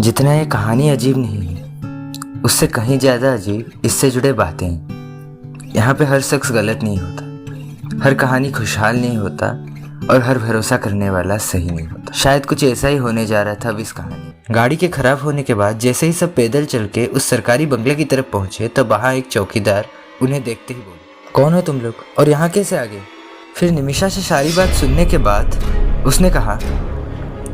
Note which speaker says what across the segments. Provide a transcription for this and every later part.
Speaker 1: जितना ये कहानी अजीब नहीं है, उससे कहीं ज़्यादा अजीब इससे जुड़े बातें हैं। यहाँ पे हर शख्स गलत नहीं होता, हर कहानी खुशहाल नहीं होता और हर भरोसा करने वाला सही नहीं होता। शायद कुछ ऐसा ही होने जा रहा था अब इस कहानी। गाड़ी के खराब होने के बाद जैसे ही सब पैदल चल के उस सरकारी बंगले की तरफ पहुंचे तो वहाँ एक चौकीदार उन्हें देखते ही बोले, कौन हो तुम लोग और यहाँ कैसे आ गए? फिर निमिषा से सारी बात सुनने के बाद उसने कहा,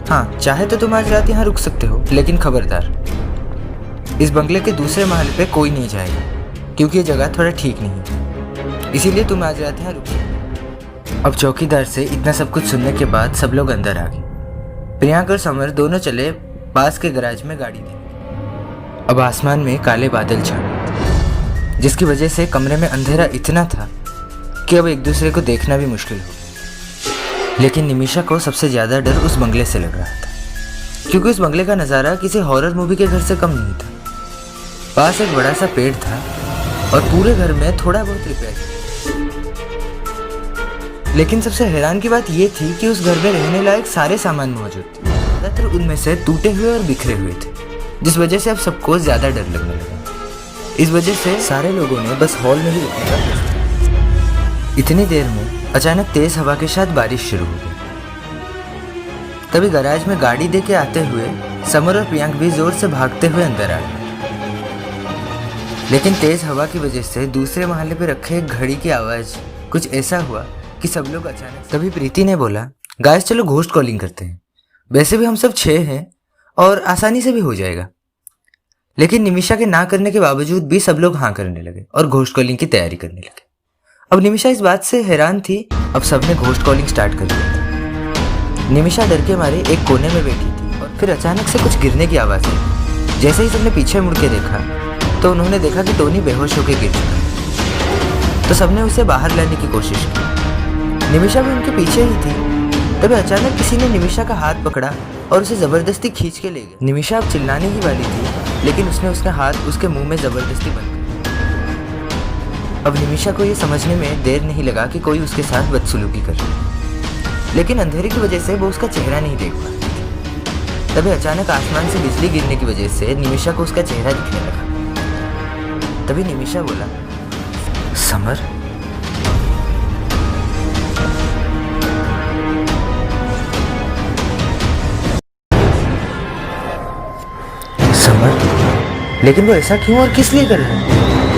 Speaker 1: हाँ चाहे तो तुम आज रात यहाँ रुक सकते हो, लेकिन खबरदार इस बंगले के दूसरे महल पे कोई नहीं जाएगा क्योंकि ये जगह थोड़ा ठीक नहीं है, इसीलिए तुम आज रात यहाँ रुक सकते हो। अब चौकीदार से इतना सब कुछ सुनने के बाद सब लोग अंदर आ गए। प्रियांक और समर दोनों चले पास के गैराज में गाड़ी देने। अब आसमान में काले बादल छा गए जिसकी वजह से कमरे में अंधेरा इतना था कि अब एक दूसरे को देखना भी मुश्किल हो। लेकिन निमिषा को सबसे ज़्यादा डर उस बंगले से लग रहा था क्योंकि उस बंगले का नज़ारा किसी हॉरर मूवी के घर से कम नहीं था। पास एक बड़ा सा पेड़ था और पूरे घर में थोड़ा बहुत रिपेयर था। लेकिन सबसे हैरान की बात यह थी कि उस घर में रहने लायक सारे सामान मौजूद थे, ज़्यादातर उनमें से टूटे हुए और बिखरे हुए थे, जिस वजह से अब सबको ज़्यादा डर लगने लगा। इस वजह से सारे लोगों ने बस हॉल में ही रुकने का फैसला किया। इतनी देर में अचानक तेज हवा के साथ बारिश शुरू हो गई। तभी गैराज में गाड़ी देके आते हुए समर और प्रियांक भी जोर से भागते हुए अंदर आ गए। लेकिन तेज हवा की वजह से दूसरे महल्ले पे रखे एक घड़ी की आवाज कुछ ऐसा हुआ कि सब लोग अचानक। तभी प्रीति ने बोला, गाइस चलो घोस्ट कॉलिंग करते हैं, वैसे भी हम सब 6 हैं और आसानी से भी हो जाएगा। लेकिन निमिषा के ना करने के बावजूद भी सब लोग हाँ करने लगे और घोस्ट कॉलिंग की तैयारी करने लगे। अब निमिषा इस बात से हैरान थी। अब सबने घोस्ट कॉलिंग स्टार्ट कर दिया। निमिषा डर के मारे एक कोने में बैठी थी और फिर अचानक से कुछ गिरने की आवाज़ आई। जैसे ही सबने पीछे मुड़ के देखा तो उन्होंने देखा कि टोनी बेहोश होकर गिर चुका। तो सबने उसे बाहर लाने की कोशिश की। निमिषा भी उनके पीछे ही थी। तभी अचानक किसी ने निमिषा का हाथ पकड़ा और उसे ज़बरदस्ती खींच के ले गया। निमिषा अब चिल्लाने ही वाली थी, लेकिन उसने उसका हाथ उसके मुँह में ज़बरदस्ती बंद। अब निमिषा को ये समझने में देर नहीं लगा कि कोई उसके साथ बदसलूकी कर रहा है, लेकिन अंधेरे की वजह से वो उसका चेहरा नहीं देख पा रही थी। तभी अचानक आसमान से बिजली गिरने की वजह से निमिषा को उसका चेहरा दिखने लगा। तभी निमिषा बोला, समर। समर? लेकिन वो ऐसा क्यों और किस लिए कर रहा है?